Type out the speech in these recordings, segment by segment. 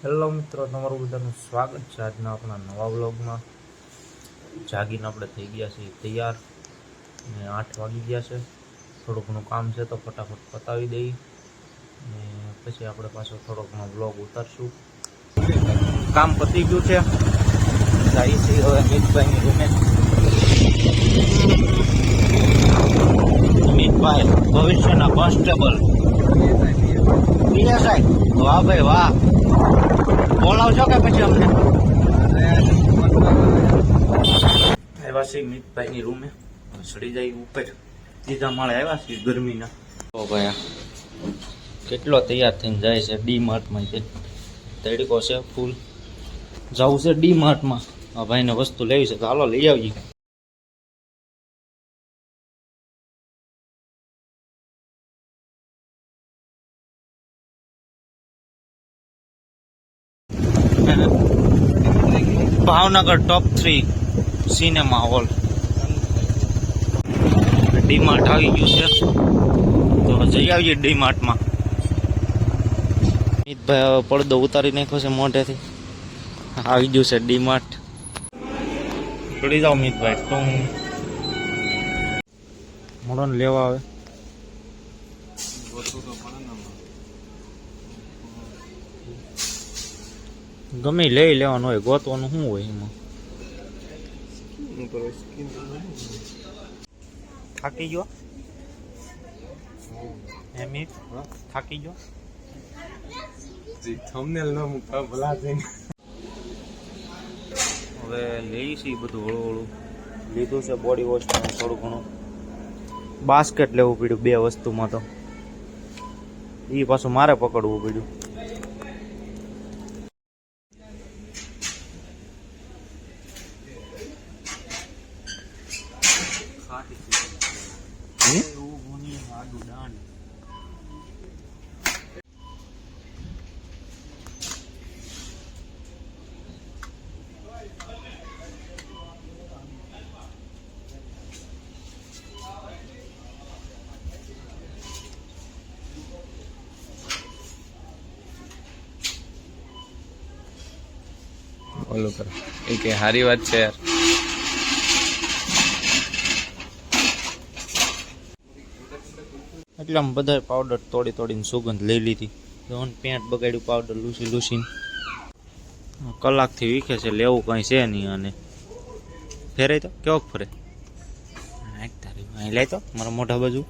Hello મિત્રો, તમારું બધાનું સ્વાગત છે આજના આપણા નવા વ્લોગમાં. જાગીને આપણે થઈ ગયા છીએ તૈયાર ને 8 વાગી ગયા છે. થોડું ઘણું કામ છે તો ફટાફટ પતાવી દઈ ને પછી આપણે પાછો થોડો ઘણો વ્લોગ ઉતારશું. કામ પતી ગયું છે, જાય છે હવે અમિતભાઈની રૂમે. અમિતભાઈ ભવિષ્યના કોન્સ્ટેબલ પીએસઆઈ. વાહ ભાઈ વાહ, બોલાવજો કે પછી અમને. આવ્યા છે મિતભાઈની રૂમે, ચડી જાય ઉપર. બીજા માળે આવ્યા છે ગરમીના. તો ભાઈ કેટલો તૈયાર થઈને જાય છે ડી માર્ટમાં. તડકો છે ફૂલ, જવું છે ડી માર્ટમાં. આ ભાઈને વસ્તુ લેવી છે તો હાલો લઈ આવીએ. ભાવનગર ટોપ 3 સિનેમા હોલ. ડીમાર્ટ આવી ગયું છે તો જઈ આવીએ ડીમાર્ટમાં. મિતભાઈ હવે પડદો ઉતારી નાખ્યો છે મોઢેથી. આવી ગયું છે ડીમાર્ટ. ચડી જાઓ મિતભાઈ, ટૂંક મોડો ને લેવા આવે. ગમે લઈ લેવાનું હોય, ગોતવાનું શું હોય એમાં. થાકી ગયો મિત? થાકી ગયો? હવે લઈ છે બધું હળું હળું. લીધું છે બોડી વોશ થોડું ઘણું. બાસ્કેટ લેવું પડ્યું 2 વસ્તુમાં, તો એ પાછું મારે પકડવું પડ્યું. ઓલું કરો એ કે સારી વાત છે યાર. એટલે આમ બધા પાવડર તોડીને સુગંધ લઈ લીધી. પેન્ટ બગાડ્યું પાવડર લૂસીને. કલાકથી વીખે છે, લેવું કંઈ છે નહીં. અને ફેરાય તો કેવોક ફરે. અહીં લાય તો મારા મોઢા બાજુ.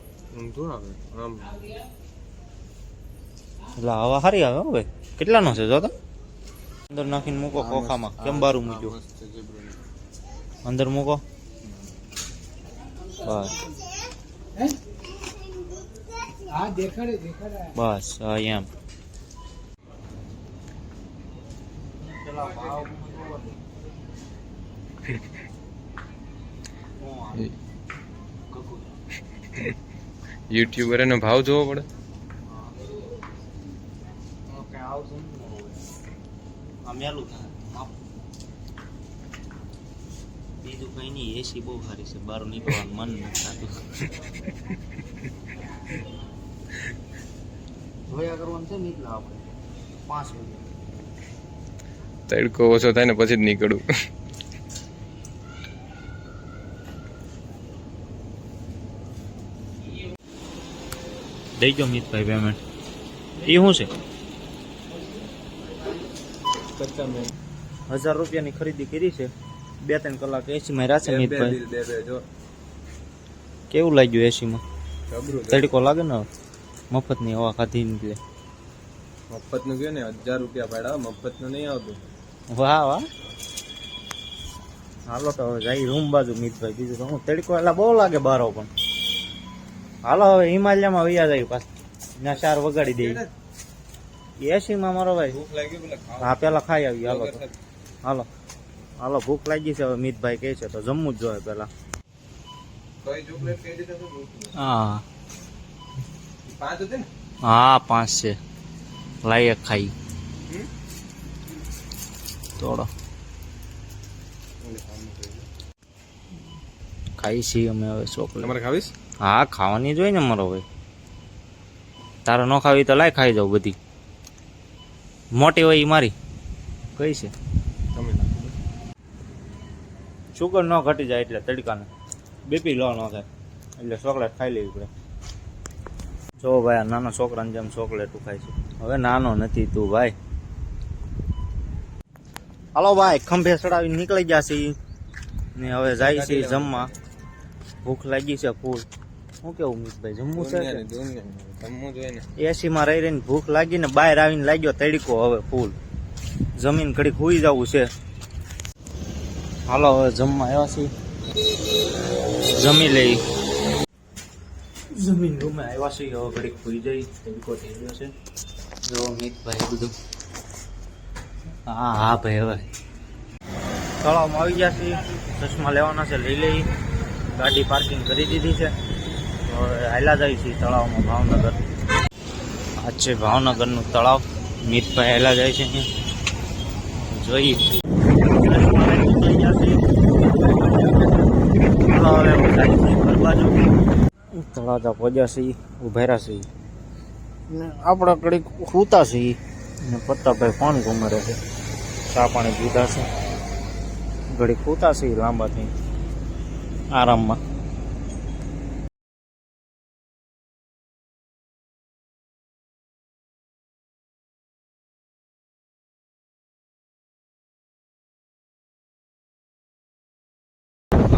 એટલે હવા સારી આવે હવે. કેટલાનો છે જો તો? અંદર નાખીને મૂકો ખોખામાં. કેમ બારું મૂક્યું? અંદર મૂકો બસ. બસ એમ. યુટ્યુબર એનો ભાવ જોવો પડે. બીજું કઈ નહીં, એસી બહુ સારી છે, બહાર નીકળવાનું મન નથી થતું. જોયા કરવાનું છે ને એટલે આપણે 5 વાગે તડકો ઓછો થાય ને પછી જ નીકળું. દઈ ગયો મિતભાઈ પેમેન્ટ. એ શું છે? 1000 રૂપિયાની ખરીદી કરી છે. 2-3 કલાક એસીમાં રાખશે મિતભાઈ. કેવું લાગ્યું એસીમાં? તડકો લાગે ને? મફતની હવા ખાધી એટલે. મફત નું ગયો ને 1000 રૂપિયા પાડ્યા, મફત નું નહીં આવતું. વાહ વાહ. હાલો તો હવે જાય રૂમ બાજુ મિતભાઈ. બીજું તો હું તડકો એટલે બહુ લાગે બારો, પણ હાલો હવે હિમાલયમાં વૈયા જાય પાછા. ત્યાં 4 વગાડી દે એસીમાં મારો ભાઈ. હા પેલા ખાઈ આવી. હાલો તો હાલો હાલો, ભૂખ લાગી છે હવે. મિતભાઈ કહે છે તો જમવું જ જોઈએ પેલા. હા હા 5 છે. લાયક ખાઈ થોડો ખાઈ છીએ અમે હવે ચોકલેટ. તમારે ખાવીશ? હા ખાવાની જોઈએ ને અમારો ભાઈ. તારે ન ખાવી તો લાય ખાઈ જાવ બધી. મોટી હોય એ મારી કઈ છે તમે નાખો. શુગર ન ઘટી જાય એટલે તડકાને બીપી લો ન થાય એટલે ચોકલેટ ખાઈ લેવી પડે. જો ભાઈ આ નાના છોકરાને જેમ ચોકલેટ ખાય છે. હવે નાનો નથી તું ભાઈ. હાલો ભાઈ ખંભે ચડાવીને નીકળી ગયા છે ને હવે જાય છે જમવા. ભૂખ લાગી છે ફૂલ. શું કેવું મિતભાઈ જમવું છે કે? જમવું જોઈએ ને. એસી માં રહી રહીને ભૂખ લાગી ને બહાર આવીને લાગ્યો તડકો હવે ફૂલ. જમીન ઘડી ખુઈ જવું છે. હાલો હવે જમવા આવ્યા છીએ. જમી લઈ. જમીન રૂમે આવ્યા છીએ હવે ઘડી ખુઈ જઈ. તડકો થઈ ગયો છે. જો મિતભાઈ બધું. હા ભાઈ હવે તળાવમાં આવી ગયા છીએ. ચશ્મા લેવાના છે લઈ લઈ. ગાડી પાર્કિંગ કરી દીધી છે. હવે હાલા જાય છે તળાવમાં ભાવનગર. આ છે ભાવનગરનું તળાવ. મિતભાઈ હાલા જાય છે અહીંયા જોઈએ. તળાજા પહોંચ્યા છીએ ઉભેરા છીએ ને આપણા કડીક સૂતા છીએ ને પત્તાભાઈ ફોન ઘુમારે છે. ચા પાણી પીધા છે ઘડીક સૂતા છીએ લાંબાથી આરામમાં.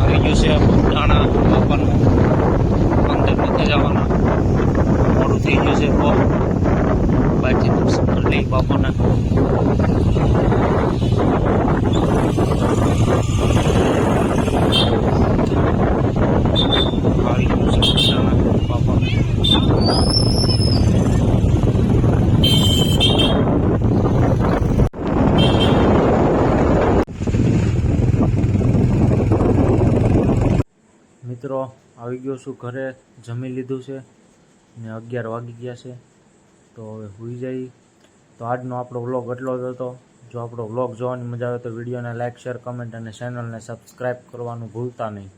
આવી ગયું છે દાણા બાપાનું. અંદર નથી જવાના મોડું થઈ ગયું છે. બહુ બાકી દર્શન કરી લઈ બાપાના. આવી ગયું છે દાણા બાપાનું. મિત્રો આવી ગયો છું ઘરે. જમી લીધું છે ને 11 વાગી ગયા છે તો હવે સૂઈ જઈ. તો આજનો આપણો વ્લોગ એટલો જ હતો. જો આપણો વ્લોગ જોવાની મજા આવે તો વિડીયોને લાઇક શેર કમેન્ટ અને ચેનલને સબસ્ક્રાઈબ કરવાનું ભૂલતા નહીં.